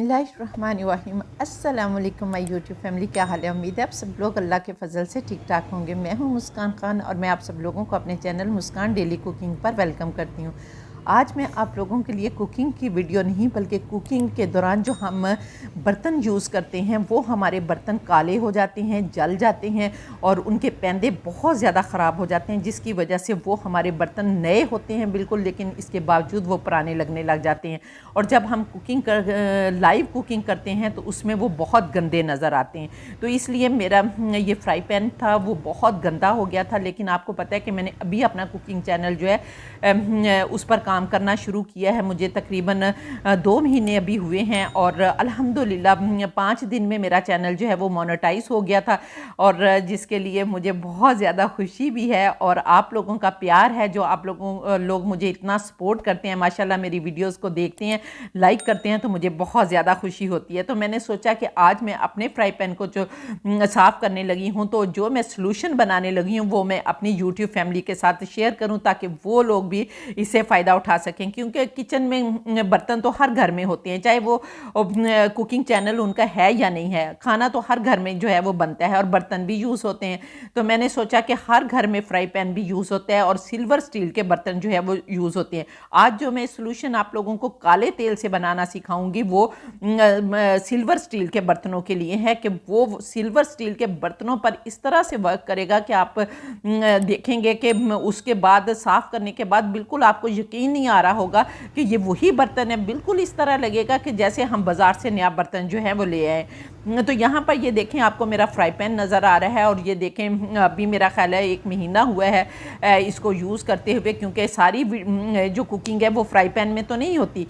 बिस्मिल्लाहिर्रहमानिर्रहीम। अस्सलाम वालेकुम माय यूट्यूब फैमिली, क्या हाल है? उम्मीद है आप सब लोग अल्लाह के फ़ज़ल से ठीक ठाक होंगे। मैं हूं मुस्कान खान और मैं आप सब लोगों को अपने चैनल मुस्कान डेली कुकिंग पर वेलकम करती हूं। आज मैं आप लोगों के लिए कुकिंग की वीडियो नहीं बल्कि कुकिंग के दौरान जो हम बर्तन यूज़ करते हैं वो हमारे बर्तन काले हो जाते हैं, जल जाते हैं और उनके पैंदे बहुत ज़्यादा ख़राब हो जाते हैं, जिसकी वजह से वो हमारे बर्तन नए होते हैं बिल्कुल, लेकिन इसके बावजूद वो पुराने लगने लग जाते हैं। और जब हम लाइव कुकिंग करते हैं तो उसमें वो बहुत गंदे नज़र आते हैं। तो इसलिए मेरा ये फ्राई पैन था वो बहुत गंदा हो गया था, लेकिन आपको पता है कि मैंने अभी अपना कुकिंग चैनल जो है उस पर काम करना शुरू किया है। मुझे तकरीबन 2 महीने अभी हुए हैं और अल्हम्दुलिल्लाह 5 दिन में मेरा चैनल जो है वो मोनेटाइज हो गया था, और जिसके लिए मुझे बहुत ज़्यादा खुशी भी है। और आप लोगों का प्यार है, जो आप लोग मुझे इतना सपोर्ट करते हैं, माशाल्लाह मेरी वीडियोस को देखते हैं, लाइक करते हैं, तो मुझे बहुत ज़्यादा खुशी होती है। तो मैंने सोचा कि आज मैं अपने फ्राई पैन को जो साफ़ करने लगी हूँ, तो जो मैं सॉल्यूशन बनाने लगी हूँ वो मैं अपनी यूट्यूब फैमिली के साथ शेयर करूँ ताकि वो लोग भी इससे फ़ायदा उठा सकें। क्योंकि किचन में बर्तन तो हर घर में होते हैं, चाहे वो कुकिंग चैनल उनका है या नहीं है, खाना तो हर घर में जो है वो बनता है और बर्तन भी यूज़ होते हैं। तो मैंने सोचा कि हर घर में फ्राई पैन भी यूज़ होता है और सिल्वर स्टील के बर्तन जो है वो यूज़ होते हैं। आज जो मैं सॉल्यूशन आप लोगों को काले तेल से बनाना सिखाऊंगी वो सिल्वर स्टील के बर्तनों के लिए है, कि वो सिल्वर स्टील के बर्तनों पर इस तरह से वर्क करेगा कि आप देखेंगे कि उसके बाद साफ़ करने के बाद बिल्कुल आपको यकीन नहीं आ रहा होगा कि ये वही बर्तन है। बिल्कुल इस तरह लगेगा कि जैसे हम बाज़ार से नया बर्तन जो है वो ले आए। तो यहाँ पर ये देखें, आपको मेरा फ्राई पैन नज़र आ रहा है और ये देखें अभी मेरा ख्याल है 1 महीना हुआ है इसको यूज़ करते हुए, क्योंकि सारी जो कुकिंग है वो फ्राई पैन में तो नहीं होती।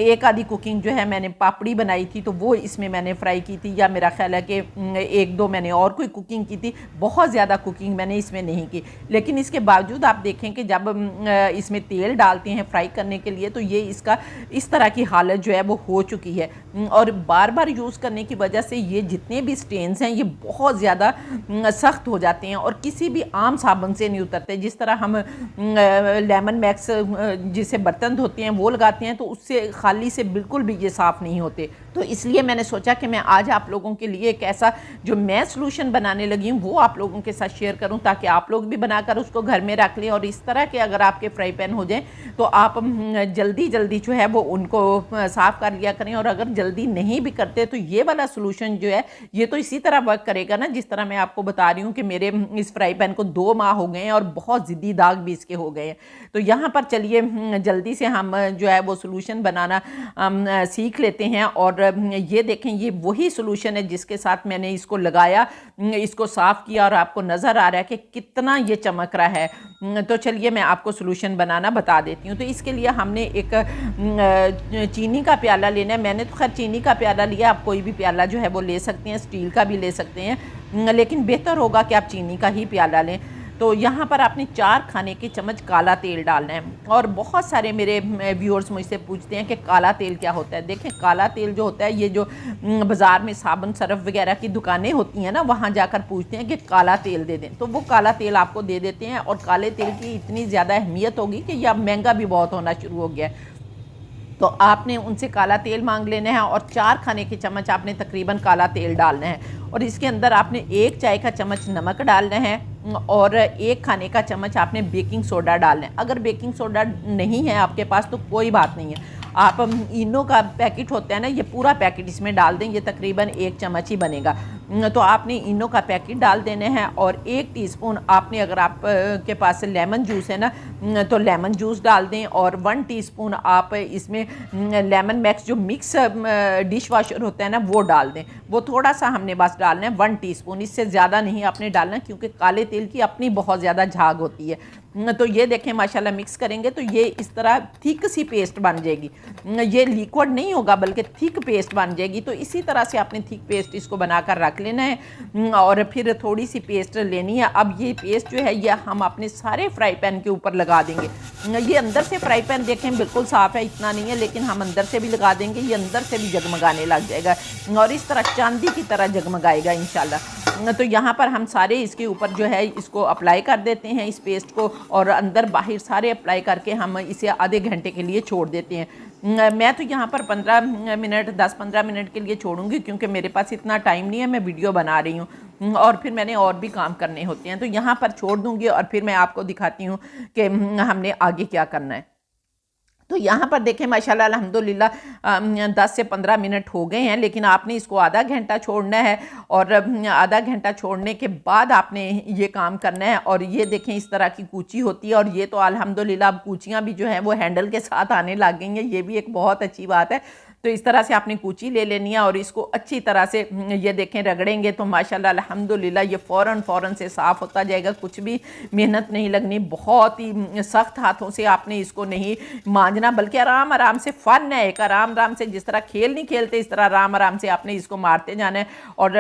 एक आधी कुकिंग जो है मैंने पापड़ी बनाई थी तो वो इसमें मैंने फ्राई की थी, या मेरा ख्याल है कि 1-2 मैंने और कोई कुकिंग की थी, बहुत ज़्यादा कुकिंग मैंने इसमें नहीं की। लेकिन इसके बावजूद आप देखें कि जब इसमें तेल डालते हैं फ्राई करने के लिए तो ये इसका इस तरह की हालत जो है वो हो चुकी है, और बार बार यूज़ करने की वजह से ये जितने भी स्टेन्स हैं ये बहुत ज़्यादा सख्त हो जाते हैं और किसी भी आम साबुन से नहीं उतरते। जिस तरह हम लेमन मैक्स जिसे बर्तन धोते हैं वो लगाते हैं तो उससे खाली से बिल्कुल भी ये साफ़ नहीं होते। तो इसलिए मैंने सोचा कि मैं आज आप लोगों के लिए एक ऐसा जो मैं सॉल्यूशन बनाने लगी हूँ वो आप लोगों के साथ शेयर करूँ, ताकि आप लोग भी बनाकर उसको घर में रख लें। और इस तरह के अगर आपके फ्राई पैन हो जाए तो आप जल्दी जल्दी जो है वो उनको साफ़ कर लिया करें। और अगर जल्दी नहीं भी करते तो ये वाला सॉल्यूशन जो है ये तो इसी तरह वर्क करेगा ना, जिस तरह मैं आपको बता रही हूँ कि मेरे इस फ्राई पैन को 2 माह हो गए हैं और बहुत ज़िद्दी दाग भी इसके हो गए हैं। तो यहाँ पर चलिए जल्दी से हम जो है वो सॉल्यूशन बनाना सीख लेते हैं। और ये देखें, ये वही सॉल्यूशन है जिसके साथ मैंने इसको लगाया, इसको साफ़ किया और आपको नज़र आ रहा है कि कितना ये चमक रहा है। तो चलिए मैं आपको सॉल्यूशन बनाना बता देती हूँ। तो इसके लिए हमने एक चीनी का प्याला लेना है। मैंने तो खैर चीनी का प्याला लिया, आप कोई भी प्याला जो है वो ले सकते हैं, स्टील का भी ले सकते हैं, लेकिन बेहतर होगा कि आप चीनी का ही प्याला लें। तो यहाँ पर आपने 4 खाने के चम्मच काला तेल डालना है। और बहुत सारे मेरे व्यूअर्स मुझसे पूछते हैं कि काला तेल क्या होता है। देखें, काला तेल जो होता है ये जो बाज़ार में साबुन सरफ वगैरह की दुकानें होती हैं ना, वहाँ जाकर पूछते हैं कि काला तेल दे दें, तो वो काला तेल आपको दे देते हैं। और काले तेल की इतनी ज़्यादा अहमियत होगी कि यह महंगा भी बहुत होना शुरू हो गया है। तो आपने उनसे काला तेल मांग लेना है और 4 खाने के चम्मच आपने तकरीबन काला तेल डालना है। और इसके अंदर आपने 1 चाय का चम्मच नमक डालना है और 1 खाने का चम्मच आपने बेकिंग सोडा डालना है। अगर बेकिंग सोडा नहीं है आपके पास तो कोई बात नहीं है, आप इनो का पैकेट होता है ना, ये पूरा पैकेट इसमें डाल दें, ये तकरीबन 1 चम्मच ही बनेगा। तो आपने इनो का पैकेट डाल देने हैं और 1 टीस्पून आपने, अगर आप के पास लेमन जूस है ना तो लेमन जूस डाल दें। और 1 टीस्पून आप इसमें लेमन मैक्स जो मिक्स डिश वॉशर होता है ना वो डाल दें। वो थोड़ा सा हमने बस डालना है, 1 टीस्पून, इससे ज़्यादा नहीं आपने डालना, क्योंकि काले तेल की अपनी बहुत ज़्यादा झाग होती है। तो ये देखें माशाल्लाह मिक्स करेंगे तो ये इस तरह थिक सी पेस्ट बन जाएगी, ये लिक्विड नहीं होगा बल्कि थिक पेस्ट बन जाएगी। तो इसी तरह से आपने थिक पेस्ट इसको बनाकर रख लेना है और फिर थोड़ी सी पेस्ट लेनी है। अब ये पेस्ट जो है ये हम अपने सारे फ्राई पैन के ऊपर लगा देंगे। ये अंदर से फ्राई पैन देखें बिल्कुल साफ़ है, इतना नहीं है, लेकिन हम अंदर से भी लगा देंगे, ये अंदर से भी जगमगाने लग जाएगा और इस तरह चांदी की तरह जगमगाएगा इंशाल्लाह। तो यहाँ पर हम सारे इसके ऊपर जो है इसको अप्लाई कर देते हैं इस पेस्ट को, और अंदर बाहर सारे अप्लाई करके हम इसे आधे घंटे के लिए छोड़ देते हैं। मैं तो यहाँ पर 15 मिनट 10-15 मिनट के लिए छोड़ूंगी, क्योंकि मेरे पास इतना टाइम नहीं है, मैं वीडियो बना रही हूँ और फिर मैंने और भी काम करने होते हैं। तो यहाँ पर छोड़ दूँगी और फिर मैं आपको दिखाती हूँ कि हमने आगे क्या करना है। तो यहाँ पर देखें माशाल्लाह अल्हम्दुलिल्लाह 10 से 15 मिनट हो गए हैं, लेकिन आपने इसको आधा घंटा छोड़ना है, और आधा घंटा छोड़ने के बाद आपने ये काम करना है। और ये देखें इस तरह की कूची होती है, और ये तो अल्हम्दुलिल्लाह अब कूचियाँ भी जो हैं वो हैंडल के साथ आने लग गई हैं, ये भी एक बहुत अच्छी बात है। तो इस तरह से आपने कूची ले लेनी है और इसको अच्छी तरह से ये देखें रगड़ेंगे तो माशाल्लाह अल्हम्दुलिल्लाह ये फ़ौरन से साफ़ होता जाएगा, कुछ भी मेहनत नहीं लगनी। बहुत ही सख्त हाथों से आपने इसको नहीं मांजना, बल्कि आराम से फ़न है, एक आराम से, जिस तरह खेल नहीं खेलते इस तरह आराम से आपने इसको मारते जाना है। और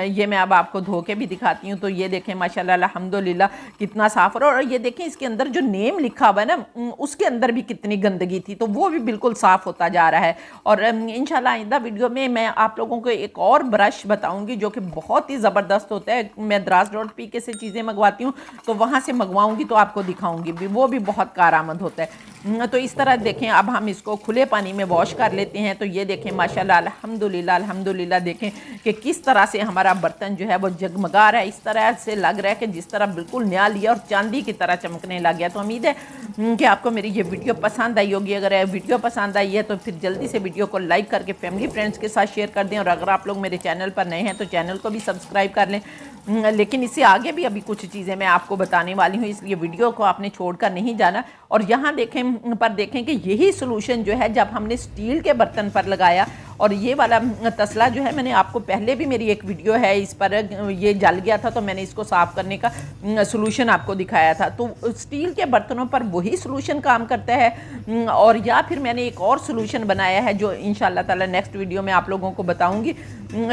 ये मैं अब आपको धो के भी दिखाती हूँ। तो ये देखें माशाल्लाह अल्हम्दुलिल्लाह कितना साफ़ हो, और ये देखें इसके अंदर जो नेम लिखा हुआ है ना, उसके अंदर भी कितनी गंदगी थी, तो वो भी बिल्कुल साफ़ होता जा रहा है। और इंशाल्लाह आइंदा वीडियो में मैं आप लोगों को एक और ब्रश बताऊंगी जो कि बहुत ही ज़बरदस्त होता है। मैं Dras.pk से चीज़ें मंगवाती हूँ, तो वहाँ से मंगवाऊंगी तो आपको दिखाऊंगी भी, वो भी बहुत कारआमद होता है। तो इस तरह देखें अब हम इसको खुले पानी में वॉश कर लेते हैं। तो ये देखें माशाल्लाह अल्हम्दुलिल्लाह देखें कि किस तरह से हमारा बर्तन जो है वो जगमगा रहा है, इस तरह से लग रहा है कि जिस तरह बिल्कुल नया लिया और चांदी की तरह चमकने लग गया। तो उम्मीद है कि आपको मेरी ये वीडियो पसंद आई होगी। अगर वीडियो पसंद आई है तो फिर जल्दी से वीडियो को लाइक करके फैमिली फ्रेंड्स के साथ शेयर कर दें, और अगर आप लोग मेरे चैनल पर नए हैं तो चैनल को भी सब्सक्राइब कर लें। लेकिन इससे आगे भी अभी कुछ चीज़ें मैं आपको बताने वाली हूँ, इसलिए वीडियो को आपने छोड़कर नहीं जाना। और यहाँ देखें कि यही सोल्यूशन जो है जब हमने स्टील के बर्तन पर लगाया, और ये वाला तसला जो है मैंने आपको पहले भी मेरी एक वीडियो है इस पर, ये जल गया था तो मैंने इसको साफ़ करने का सोल्यूशन आपको दिखाया था। तो स्टील के बर्तनों पर वही सोल्यूशन काम करता है, और या फिर मैंने एक और सोल्यूशन बनाया है जो इंशाल्लाह ताला नेक्स्ट वीडियो में आप लोगों को बताऊंगी।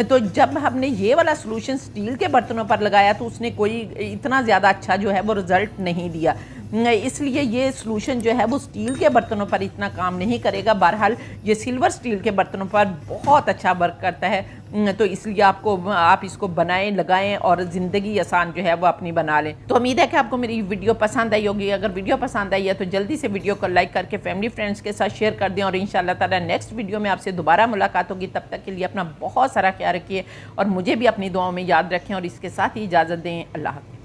तो जब हमने ये वाला सोल्यूशन स्टील के बर्तनों पर लगाया तो उसने कोई इतना ज़्यादा अच्छा जो है वो रिज़ल्ट नहीं दिया, इसलिए ये सोल्यूशन जो है वो स्टील के बर्तनों पर इतना काम नहीं करेगा। बहरहाल ये सिल्वर स्टील के बर्तनों पर बहुत अच्छा वर्क करता है। तो इसलिए आप इसको बनाएं, लगाएं और ज़िंदगी आसान जो है वो अपनी बना लें। तो उम्मीद है कि आपको मेरी वीडियो पसंद आई होगी। अगर वीडियो पसंद आई है तो जल्दी से वीडियो को लाइक करके फैमिली फ्रेंड्स के साथ शेयर कर दें, और इंशाल्लाह ताला नेक्स्ट वीडियो में आपसे दोबारा मुलाकात होगी। तब तक के लिए अपना बहुत सारा ख्याल रखिए और मुझे भी अपनी दुआओं में याद रखें, और इसके साथ ही इजाज़त दें। अल्लाह हाफ़िज़।